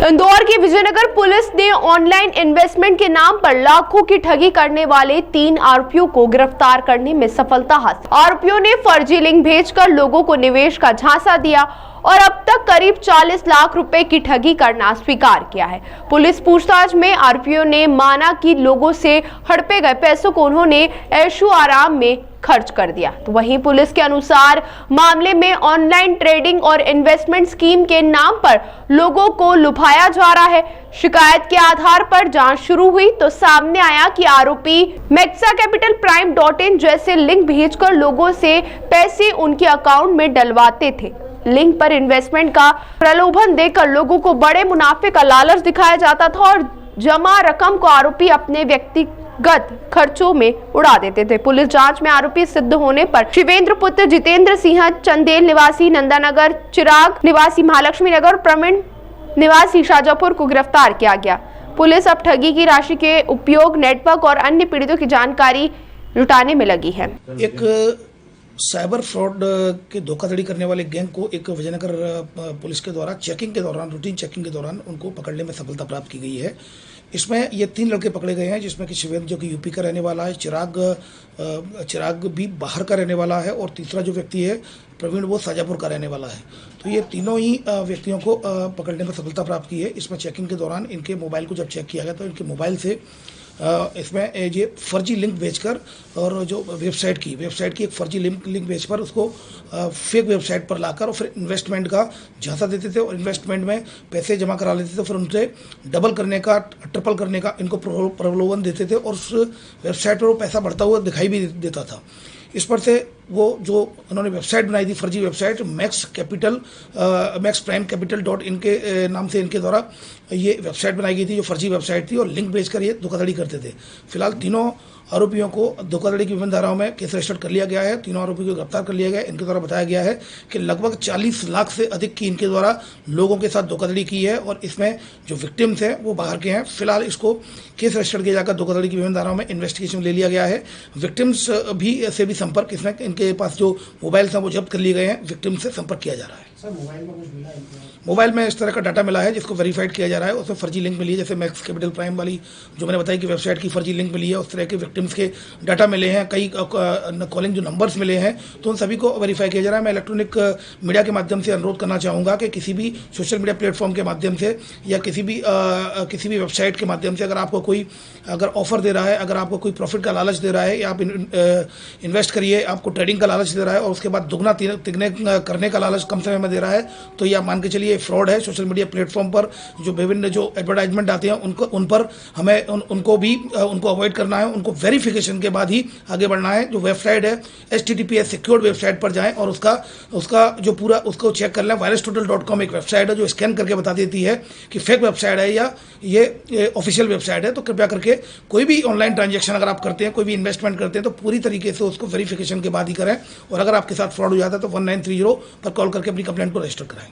इंदौर की विजयनगर पुलिस ने online investment के नाम पर लाखों की ठगी करने वाले 3 आरोपियों को गिरफ्तार करने में सफलता हासिल। आरोपियों ने फर्जी लिंक भेजकर लोगों को निवेश का झांसा दिया और अब तक करीब 40 लाख रुपए की ठगी करना स्वीकार किया है। पुलिस पूछताछ में आरोपियों ने माना कि लोगों से हड़पे गए पैसों को उन्होंने ऐशो आराम में खर्च कर दिया। तो वहीं पुलिस के अनुसार मामले में ऑनलाइन ट्रेडिंग और इन्वेस्टमेंट स्कीम के नाम पर लोगों को लुभाया जा रहा है। शिकायत के आधार पर जांच शुरू हुई तो सामने आया कि आरोपी maxacapitalprime.in जैसे लिंक भेजकर लोगों से पैसे उनके अकाउंट में डलवाते थे। लिंक पर इन्वेस्टमेंट का प्रलोभन देकर लोगों को बड़े मुनाफे का लालच दिखाया जाता था और जमा रकम को आरोपी अपने व्यक्तिगत खर्चों में उड़ा देते थे। पुलिस जांच में आरोपी सिद्ध होने पर शिवेंद्र पुत्र जितेंद्र सिंह चंदेल निवासी नंदानगर, चिराग निवासी महालक्ष्मी नगर, प्रवीण निवासी शाजापुर को गिरफ्तार किया गया। पुलिस अब ठगी की राशि के उपयोग नेटवर्क और अन्य पीड़ितों की जानकारी जुटाने में लगी है। एक साइबर फ्रॉड के धोखाधड़ी करने वाले गैंग को एक विजयनगर पुलिस के द्वारा चेकिंग के दौरान, रूटीन चेकिंग के दौरान उनको पकड़ने में सफलता प्राप्त की गई है। इसमें ये 3 लड़के पकड़े गए हैं, जिसमें कि शिवेंद्र जो कि यूपी का रहने वाला है, चिराग भी बाहर का रहने वाला है और तीसरा जो व्यक्ति है प्रवीण वो शाजापुर का रहने वाला है। तो ये तीनों ही व्यक्तियों को पकड़ने में सफलता प्राप्त की है। इसमें चेकिंग के दौरान इनके मोबाइल को जब चेक किया गया तो इनके मोबाइल से इसमें ये फर्जी लिंक भेजकर और जो वेबसाइट की एक फर्जी लिंक भेजकर उसको फेक वेबसाइट पर लाकर और फिर इन्वेस्टमेंट का झांसा देते थे और इन्वेस्टमेंट में पैसे जमा करा लेते थे। फिर उनसे डबल करने का, ट्रिपल करने का इनको प्रलोभन देते थे और उस वेबसाइट पर वो पैसा बढ़ता हुआ दिखाई भी देता था। इस पर से वो जो उन्होंने वेबसाइट बनाई थी, फर्जी वेबसाइट maxprimecapital.in के नाम से इनके द्वारा ये वेबसाइट बनाई गई थी, जो फर्जी वेबसाइट थी और लिंक भेजकर ये धोखाधड़ी करते थे। फिलहाल तीनों आरोपियों को धोखाधड़ी की विभिन्न धाराओं में केस रजिस्टर कर लिया गया है। तीनों आरोपियों को गिरफ्तार कर लिया गया है। इनके द्वारा बताया गया है कि लगभग 40 लाख से अधिक की इनके द्वारा लोगों के साथ धोखाधड़ी की है और इसमें जो विक्टिम्स हैं वो बाहर के हैं। फिलहाल इसको केस रजिस्टर किया जाकर धोखाधड़ी की विभिन्न धाराओं में इन्वेस्टिगेशन ले लिया गया है। विक्टिम्स से भी संपर्क, इसमें इनके पास जो मोबाइल हैं वो जब्त कर लिए गए हैं। विक्टिम्स से संपर्क किया जा रहा है। मोबाइल में इस तरह का डाटा मिला है जिसको वेरीफाइड किया जा रहा है। उसमें फर्जी लिंक मिली है, जैसे मैक्स कैपिटल प्राइम वाली जो मैंने बताई कि वेबसाइट की फर्जी लिंक मिली है। उस तरह के विक्टिम्स के डाटा मिले हैं, कई कॉलिंग जो नंबर्स मिले हैं, तो उन सभी को वेरीफाई किया जा रहा है। मैं इलेक्ट्रॉनिक मीडिया के माध्यम से अनुरोध करना चाहूँगा कि किसी भी सोशल मीडिया प्लेटफॉर्म के माध्यम से या किसी भी वेबसाइट के माध्यम से अगर आपको कोई ऑफर दे रहा है, अगर आपको कोई प्रॉफिट का लालच दे रहा है या आप इन्वेस्ट करिए, आपको ट्रेडिंग का लालच दे रहा है और उसके बाद दुगना तिगने करने का लालच कम समय में दे रहा है, तो यह मान के चलिए फ्रॉड है। सोशल मीडिया प्लेटफॉर्म पर जो विभिन्न जो एडवर्टाइजमेंट आते हैं उन पर हमें उनको अवॉइड करना है। उनको वेरिफिकेशन के बाद ही आगे बढ़ना है। जो वेबसाइट है HTTPS सिक्योर्ड वेबसाइट पर जाएं और उसका जो पूरा उसको चेक कर लें। virustotal.com एक वेबसाइट है जो स्कैन करके बता देती है कि फेक वेबसाइट है या ये ऑफिशियल वेबसाइट है। तो कृपया करके कोई भी ऑनलाइन ट्रांजेक्शन अगर आप करते हैं, कोई भी इन्वेस्टमेंट करते हैं, तो पूरी तरीके से उसको वेरिफिकेशन के बाद ही करें और अगर आपके साथ फ्रॉड हो जाता है तो 1930 पर कॉल करके अपनी कंप्लेंट को रजिस्टर कराएं।